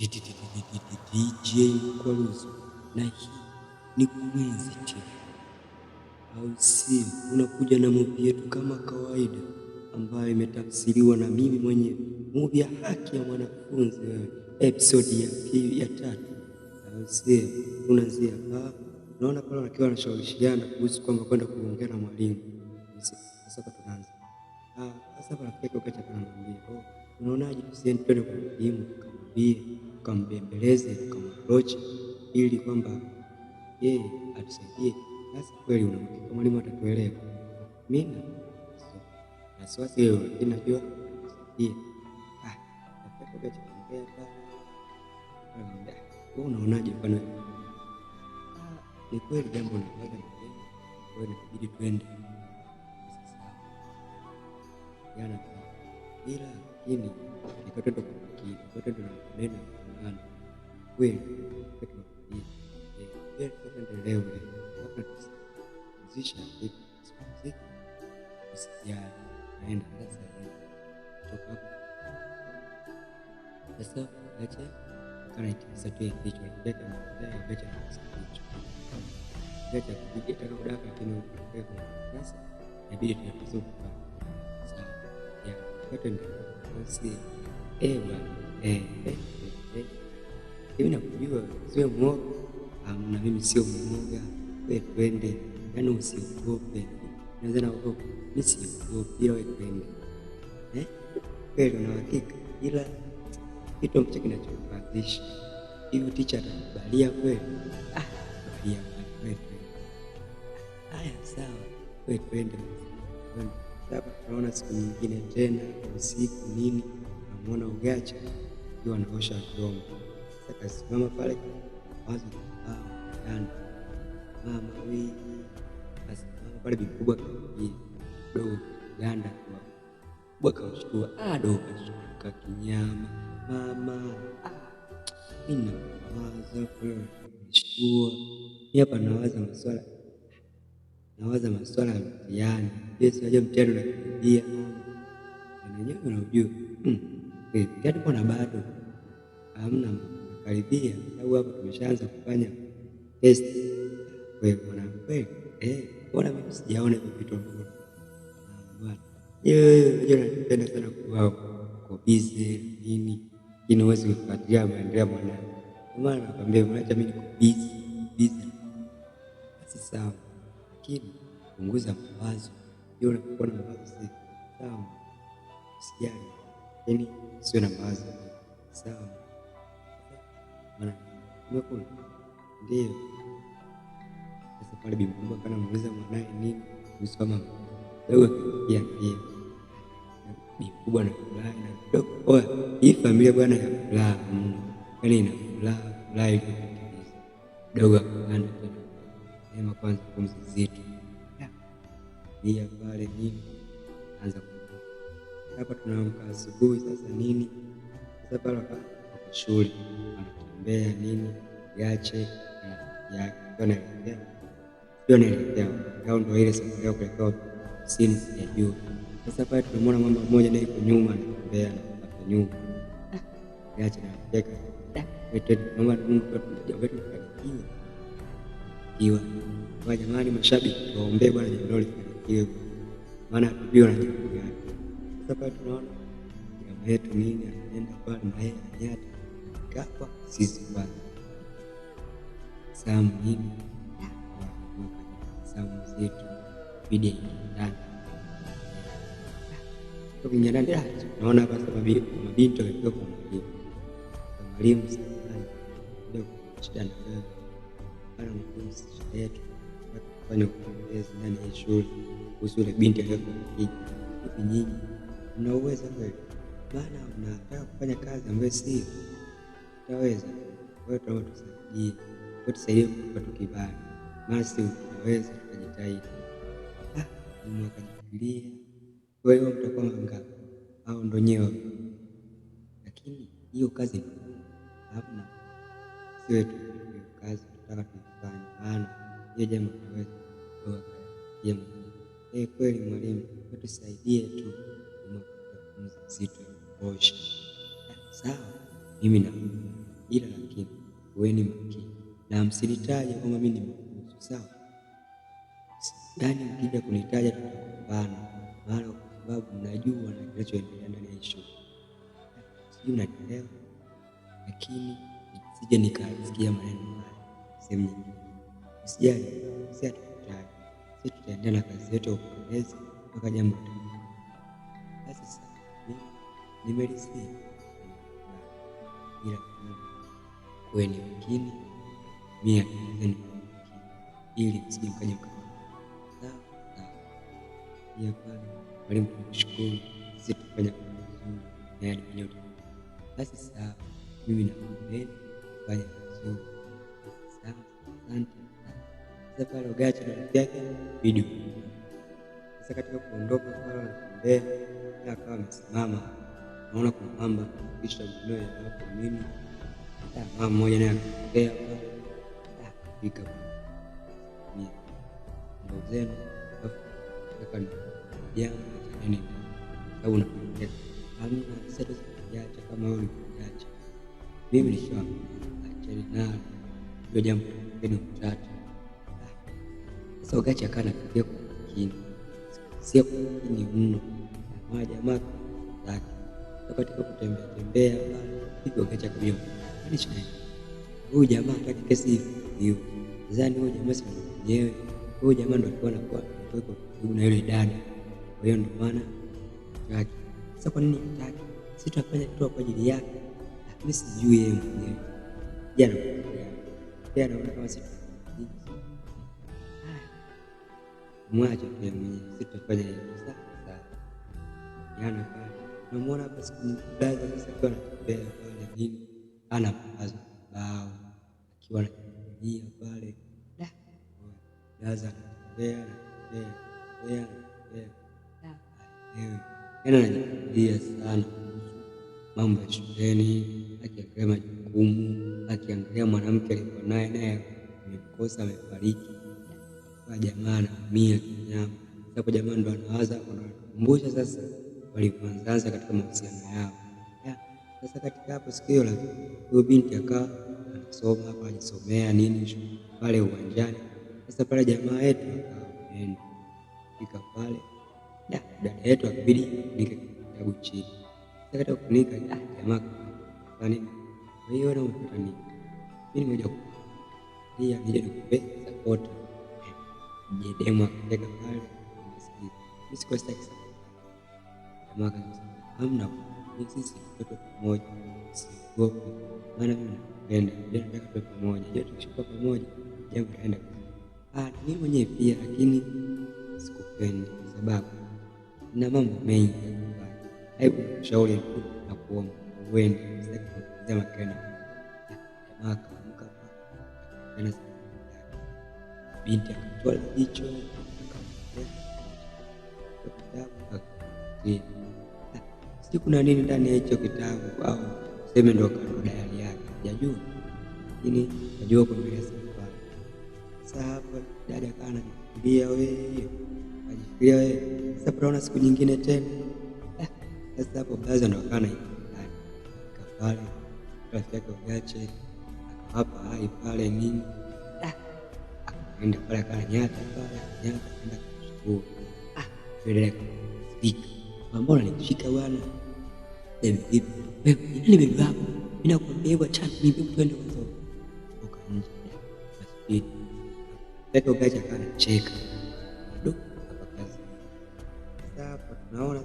DJ Mkwaruzo, na hii ni Kuenzi TV, au sio? Tunakuja na movie yetu kama kawaida, ambayo imetafsiriwa na mimi mwenyewe, movie ya Haki ya Mwanafunzi, episode ya 3, au sio? Tunaanzia hapa, naona pale wakiwa wanashawishiana kuhusu kwamba kwenda kuongea na mwalimu. Sasa tunaanza sasa pale rafiki yake akamwambia, unaonaje tusiende twende kwa mwalimu tukambembeleze tukamapproach ili kwamba yeye atusaidie. Sasa kweli unamwambia mwalimu atatuelewa. Mimi na wasiwasi leo ninajua atusaidie. Rafiki yake akamwambia wewe unaonaje bwana? Ni kweli jambo unapata wewe, inabidi twende jana ila lakini nikatoka kufikiri kote tunanena maana kweli tuendelee hapa tusizisha hivi usijali naenda sasa kutoka sasa acha kana itisa tu hicho ndio kama acha acha kupiga taka kudaka lakini sasa inabidi tunafuzu sawa ya kote ndio basi hivi nakujua sio mwoga. Na mimi sio mwoga, wewe twende, yaani usiogope. Naweza naogopa, mimi siogopi, ila wewe twende. Kweli una hakika, ila kitu ambacho kinachokufadhisha hivi teacher atakubalia kweli? Balia wewe twende. Haya sawa, wewe twende. Sasa tunaona siku nyingine tena usiku nini, namuona Ugacha akiwa anaosha vyombo. Sasa kasimama pale wazo ndani mama wewe, basi pale bikubwa kaingia dogo ganda kwa kubwa kaushtua dogo kashtuka kinyama mama mimi nawaza kweli nishtua hapa, nawaza maswala ya mtihani. Yesu aje mtihani unakimbia mwenyewe unajua gani mbona bado hamna karibia, au hapa tumeshaanza kufanya test. Wewe bwana kweli bwana mimi sijaona hiyo vitu ambavyo bwana yeye anapenda sana kwa busy nini lakini huwezi kufuatilia maendeleo mwanangu. Maana nakwambia mwacha mimi niko busy basi sawa, lakini punguza mawazo. Yule unapokuwa na mawazo sawa, usijali, yaani sio na mawazo sawa. Maana umekula ndio sasa pale bimkumba kana muuliza mwanae nini kuhusu kama dogo pia bimkubwa na furaha na dogo. Hii familia bwana ya furaha, yaani ina furaha ile kabisa. Dogo akaenda tena neema kwanza pumzi nzito ya pale nini anza hapa. Tunaamka asubuhi sasa nini sasa pale kwa shule anatembea nini yache ya anaelekea au ndio ile safari ya kuelekea sini ya juu. Sasa pale tunamwona mama mmoja naye yuko nyuma anatembea hapa nyuma yache anateka wetu mama mtu wetu kafanikiwa kiwa kwa jamani, mashabiki tuombe bwana jambo lifanikiwe, maana tupio na jambo gani. Sasa pale tunaona jamaa yetu nini anaenda pale na yeye anyata kapa sisi bwana saa muhimu saa zetu video ndani kwa ndani. Naona hapa sababu mabinti wakiwa kwa mwalimu sana ndio shida ndio ana mfunzi yetu kufanya kueleza ndani ya shule kuhusu ile binti aliyokuwa hivi nyinyi mnaweza kweli, maana unataka kufanya kazi ambayo si utaweza wewe, tusaidie kupata kibali, maana si utaweza kujitahidi. Mwakajifikiria wewe mtakuwa ngapi au ndo nyewe, lakini hiyo kazi hamna, si wetu hiyo kazi tunataka tuifanye, maana hiyo jambo tunaweza kweli. Mwalimu tusaidie tu mzito osha sawa. Mimi na ila lakini kuweni makini na msinitaje kwamba mimi ni mkuzi, sawa? Yaani mkija kunitaja tutagombana mara, kwa sababu mnajua na kinachoendelea ndani ya shule. Sijui mnanielewa, lakini sije nikasikia maneno haya sehemu nyingine. Usijali, sisi hatukutaji. Sisi tutaendelea na kazi yetu ya upelelezi mpaka jambo litatokea. Basi sasa nimelisikia, ila kuweni makini, mimi ni ili msije mkaja sawa. Pia pale mwalimu tunashukuru, sisi tufanya vizuri na yale yote. Basi sawa, mimi nakuombeni kufanya vizuri. Sawa, asante. Sasa pale Ogachi na rafiki yake video. Sasa katika kuondoka pale anatembea na akawa amesimama, naona kuna mamba kisha mkono ya hapo mimi. Mama mmoja naye akatokea pale. Fika ni ndio zenu kaka ni jambo nini au unakuja hamna sasa tusiache kama wewe uliacha mimi nishawa acheni nalo ndio jambo ni mtatu. Sasa Ogachi akana kupiga kwa makini, sio kwa makini mno na jamaa zake. Katika kutembea tembea pale hivyo Ogachi akamwambia ni shida huyu jamaa hataki kesi hiyo. Nadhani huyu jamaa si mwenyewe, huyu jamaa ndo alikuwa anakuwa mtoto karibu na yule dada, kwa hiyo ndio maana hataki. Sasa kwa nini hataki? Sisi tunafanya kitu kwa ajili yake, lakini sijui yeye mwenyewe jana yeye anaona kama sisi mwache tu mwenyewe, sisi tutafanya hivyo. Sasa jana pale tunamwona hapa siku nyingi sasa kwa anatembea pale nini ana mawazo bao akiwa anakimbia pale Gaza anatembea anajifikiria sana mambo ya shuleni, akiangalia majukumu, akiangalia mwanamke alikuwa naye amekosa amefariki, kwa jamaa anaumia kinyama. Sasa kwa jamaa ndo anawaza anakumbusha sasa walipoanza katika mahusiano yao. Sasa katika hapo sikio la huyo binti akawa anasoma hapa anasomea nini pale uwanjani. Sasa pale jamaa yetu akaenda fika pale dada yetu akabidi nike kitabu chini. Sasa katika kunika jamaa kwani wewe unapata nini? Mimi nimekuja kukuambia nije nikupe support. Demo akateka pale mimi sikostaki jamaa akasema hamna sisi tuko pamoja, siogopi maana mimi napenda nataka tuwe pamoja. Je, tukishuka pamoja jambo litaenda mimi mwenyewe pia, lakini sikupendi kwa sababu na mambo mengi ya kufanya. Hebu kushauri na kuomba uende sema kana jamaa akaamka kana binti akatoa jicho siku na nini ndani ya hicho kitabu au sema ndo dayari yake sijajua, lakini najua kwa mbele safari. Sasa hapo dada kana anafikiria wewe ajifikiria wewe. Sasa tunaona siku nyingine tena sasa hapo Gaza ndo kana pale rafiki yake Ogachi akawapa hai pale nini akaenda pale kana nyata kaenda kushukuru ndio speak mbona nilifika bwana vipi wewe nini bibi wako mimi nakwambia hivyo acha bibi twende kwanza ukanje basi Petro Ogachi akana cheka ndo hapa kazi. Sasa hapo tunaona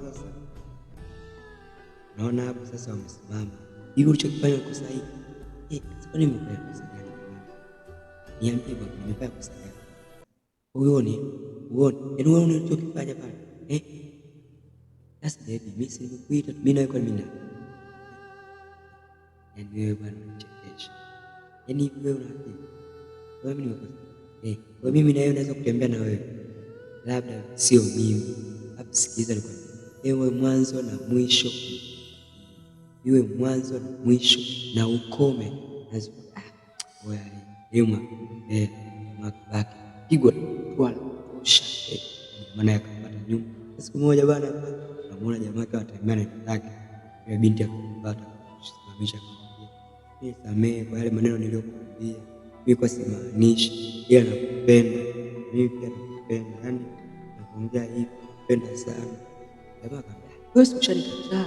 hapo sasa wamesimama hivi ulichokifanya kwa sahihi. Sasa nimefanya kosa gani? Niambie bwana nimefanya kosa gani? Uone yaani wewe unachokifanya pale sasa baby mimi nimekuita mimi nawe kwa mimi yaani wewe bwana unachekesha yaani wewe unafikiri wewe mimi nimekosa kwa mimi na wewe naweza kutembea na wewe labda sio mimi hapo. Sikiza nikwambie ewe mwanzo na mwisho, iwe mwanzo na mwisho na ukome nazo wewe yuma makabaki pigwa twala osha maana yakapata nyumba. Siku moja bana namuona jamaa yake atembea na yake ile binti akampata kusimamisha kumwambia nisamehe kwa yale maneno niliyokuambia, mimi kwa simaanishi, ila nakupenda, mimi pia nakupenda, yaani nakuongea hivi, nakupenda sana. Jamaa akamwambia, wewe si ushanikataa?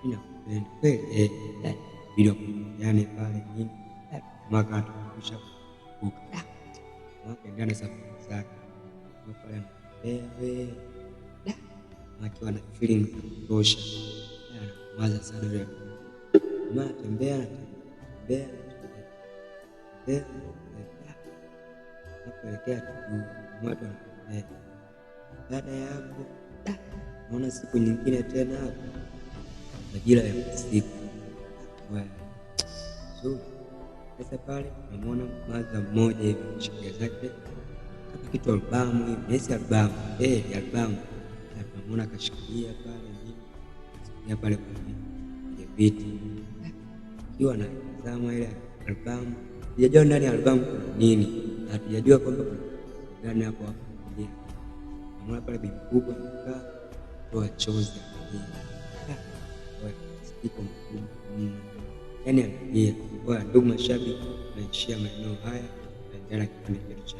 Mimi nakupenda kweli, bila kuambiana pale nini, jamaa akatusha kuka akaendelea na safari zake pale, anatembea wewe akiwa na feelings za kutosha, anawaza sana yule jamaa, anatembea nakuelekea watu wanatembea. Baada ya hapo naona siku nyingine tena hapo majira ya usiku sasa pale namwona mmaza mmoja hivi shikilia zake kama kitu albamu hivi, nesi albamu namwona akashikilia pale nini pale kwenye viti akiwa anatazama ile albamu. Sijajua ndani ya albamu kuna nini, hatujajua kwamba kuna gani hapo hapo. Namwona pale bibi kubwa amekaa toa chozi sikiko mkubwa yaani analia. Ndugu mashabiki, naishia maeneo haya, naendelea kipindi chetu cha